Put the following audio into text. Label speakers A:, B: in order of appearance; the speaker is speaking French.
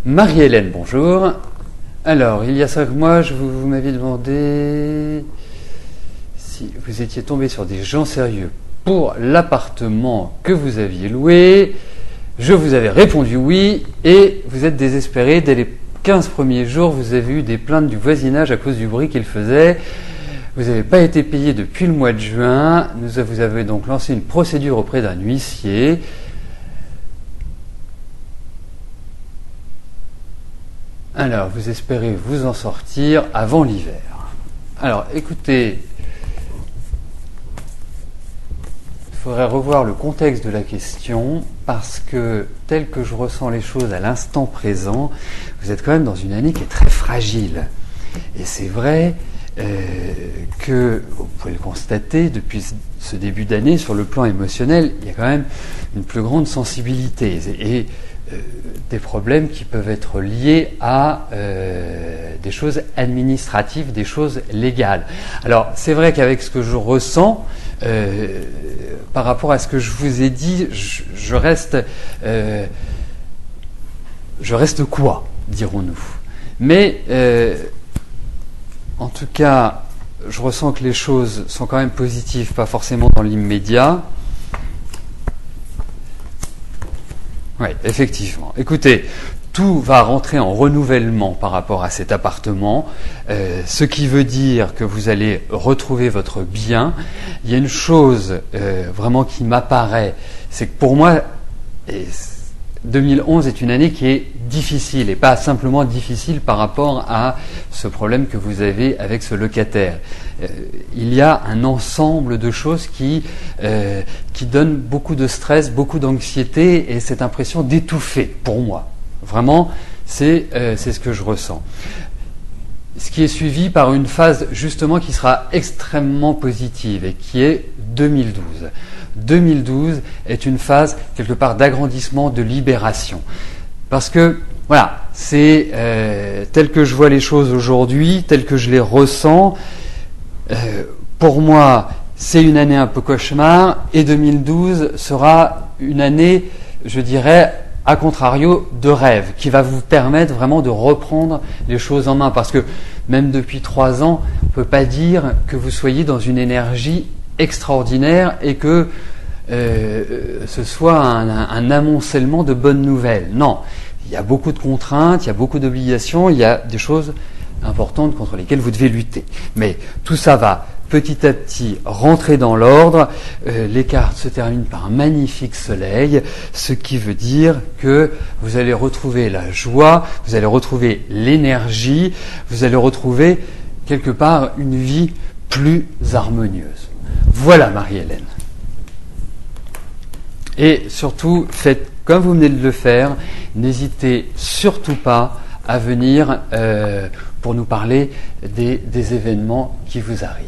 A: Marie-Hélène, bonjour. Alors, il y a 5 mois, vous m'aviez demandé si vous étiez tombé sur des gens sérieux pour l'appartement que vous aviez loué. Je vous avais répondu oui, et vous êtes désespéré. Dès les 15 premiers jours, vous avez eu des plaintes du voisinage à cause du bruit qu'il faisait. Vous n'avez pas été payé depuis le mois de juin. Vous avez donc lancé une procédure auprès d'un huissier. Alors, vous espérez vous en sortir avant l'hiver. Alors, écoutez, il faudrait revoir le contexte de la question, parce que, tel que je ressens les choses à l'instant présent, vous êtes quand même dans une année qui est très fragile. Et c'est vrai que, vous pouvez le constater, depuis ce début d'année, sur le plan émotionnel, il y a quand même une plus grande sensibilité. Et des problèmes qui peuvent être liés à des choses administratives, des choses légales. Alors, c'est vrai qu'avec ce que je ressens, par rapport à ce que je vous ai dit, je reste quoi, dirons-nous. Mais, en tout cas, je ressens que les choses sont quand même positives, pas forcément dans l'immédiat. Oui, effectivement. Écoutez, tout va rentrer en renouvellement par rapport à cet appartement, ce qui veut dire que vous allez retrouver votre bien. Il y a une chose vraiment qui m'apparaît, c'est que pour moi, 2011 est une année qui est difficile, et pas simplement difficile par rapport à ce problème que vous avez avec ce locataire. Il y a un ensemble de choses qui donnent beaucoup de stress, beaucoup d'anxiété, et cette impression d'étouffer, pour moi. Vraiment, c'est ce que je ressens. Ce qui est suivi par une phase justement qui sera extrêmement positive, et qui est 2012. 2012 est une phase quelque part d'agrandissement, de libération. Parce que, voilà, c'est tel que je vois les choses aujourd'hui, tel que je les ressens. Pour moi, c'est une année un peu cauchemar, et 2012 sera une année, je dirais, à contrario, de rêve, qui va vous permettre vraiment de reprendre les choses en main. Parce que même depuis 3 ans, on ne peut pas dire que vous soyez dans une énergie extraordinaire et que ce soit un amoncellement de bonnes nouvelles. Non, il y a beaucoup de contraintes, il y a beaucoup d'obligations, il y a des choses importantes contre lesquelles vous devez lutter. Mais tout ça va petit à petit rentrer dans l'ordre. Les cartes se terminent par un magnifique soleil, ce qui veut dire que vous allez retrouver la joie, vous allez retrouver l'énergie, vous allez retrouver quelque part une vie plus harmonieuse. Voilà, Marie-Hélène. Et surtout, faites comme vous venez de le faire, n'hésitez surtout pas à venir pour nous parler des événements qui vous arrivent.